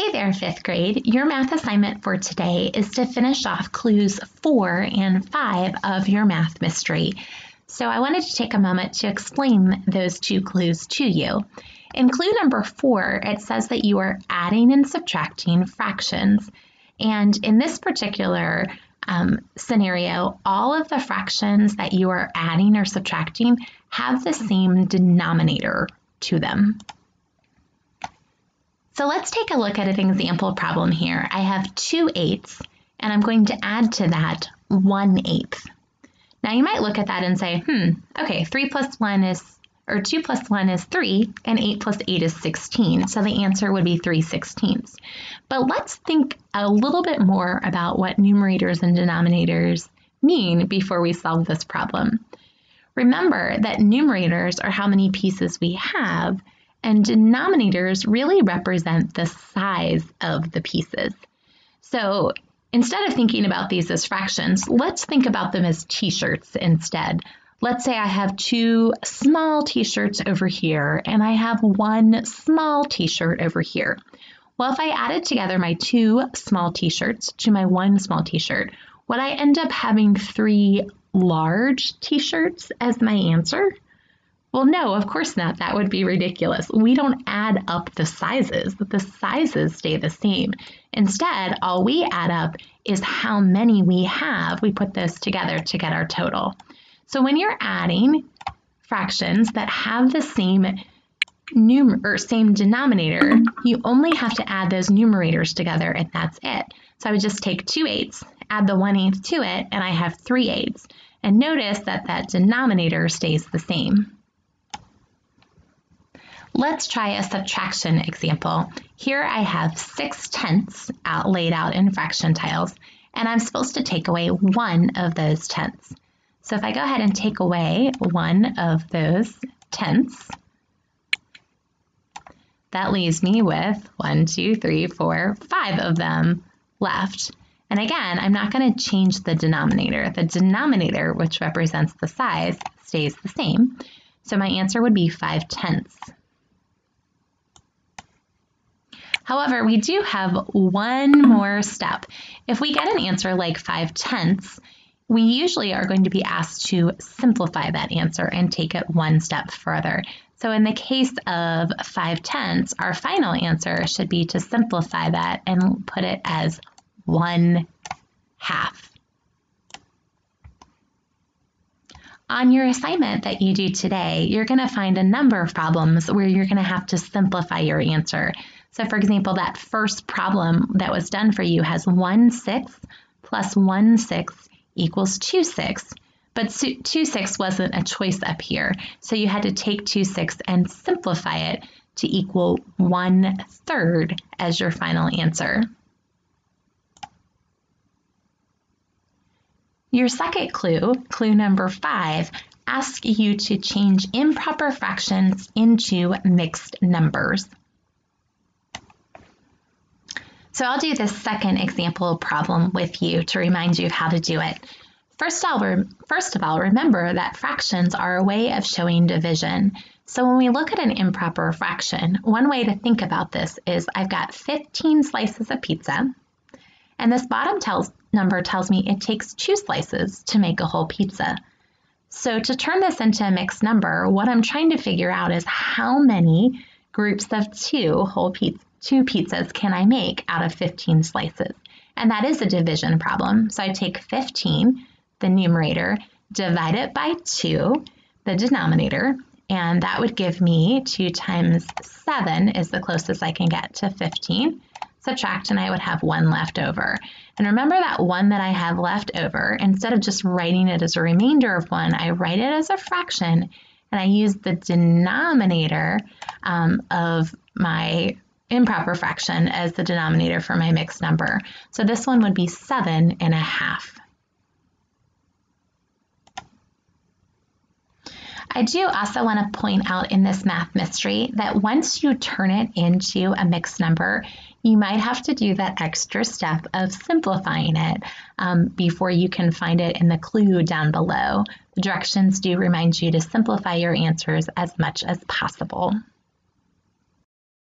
Hey there, 5th grade. Your math assignment for today is to finish off clues 4 and 5 of your math mystery. So I wanted to take a moment to explain those two clues to you. In clue number 4, it says that you are adding and subtracting fractions. And in this particular scenario, all of the fractions that you are adding or subtracting have the same denominator to them. So let's take a look at an example problem here. I have 2/8, and I'm going to add to that 1/8. Now you might look at that and say, okay, 2 plus 1 is 3, and 8 plus 8 is 16. So the answer would be 3/16. But let's think a little bit more about what numerators and denominators mean before we solve this problem. Remember that numerators are how many pieces we have, and denominators really represent the size of the pieces. So instead of thinking about these as fractions, let's think about them as t-shirts instead. Let's say I have 2 small t-shirts over here, and I have 1 small t-shirt over here. Well, if I added together my 2 small t-shirts to my 1 small t-shirt, would I end up having 3 large t-shirts as my answer? Well, no, of course not. That would be ridiculous. We don't add up the sizes. The sizes stay the same. Instead, all we add up is how many we have. We put those together to get our total. So when you're adding fractions that have the same denominator, you only have to add those numerators together, and that's it. So I would just take 2/8, add the 1/8 to it, and I have 3/8. And notice that that denominator stays the same. Let's try a subtraction example. Here I have 6/10 laid out in fraction tiles, and I'm supposed to take away 1 of those tenths. So if I go ahead and take away 1 of those tenths, that leaves me with 1, 2, 3, 4, 5 of them left. And again, I'm not going to change the denominator. The denominator, which represents the size, stays the same. So my answer would be 5/10. However, we do have one more step. If we get an answer like 5/10, we usually are going to be asked to simplify that answer and take it one step further. So in the case of 5/10, our final answer should be to simplify that and put it as 1/2. On your assignment that you do today, you're going to find a number of problems where you're going to have to simplify your answer. So for example, that first problem that was done for you has 1/6 plus 1/6 equals 2/6, but 2/6 wasn't a choice up here. So you had to take 2/6 and simplify it to equal 1/3 as your final answer. Your second clue, clue number 5, asks you to change improper fractions into mixed numbers. So I'll do this second example problem with you to remind you of how to do it. First of all, remember that fractions are a way of showing division. So when we look at an improper fraction, one way to think about this is I've got 15 slices of pizza, and this bottom number tells me it takes 2 slices to make a whole pizza. So to turn this into a mixed number, what I'm trying to figure out is how many groups of 2 pizzas can I make out of 15 slices? And that is a division problem. So I take 15, the numerator, divide it by 2, the denominator, and that would give me 2 times 7 is the closest I can get to 15. Subtract, and I would have 1 left over. And remember that 1 that I have left over, instead of just writing it as a remainder of 1, I write it as a fraction, and I use the denominator of my improper fraction as the denominator for my mixed number. So this one would be 7.5. I do also want to point out in this math mystery that once you turn it into a mixed number, you might have to do that extra step of simplifying it before you can find it in the clue down below. The directions do remind you to simplify your answers as much as possible.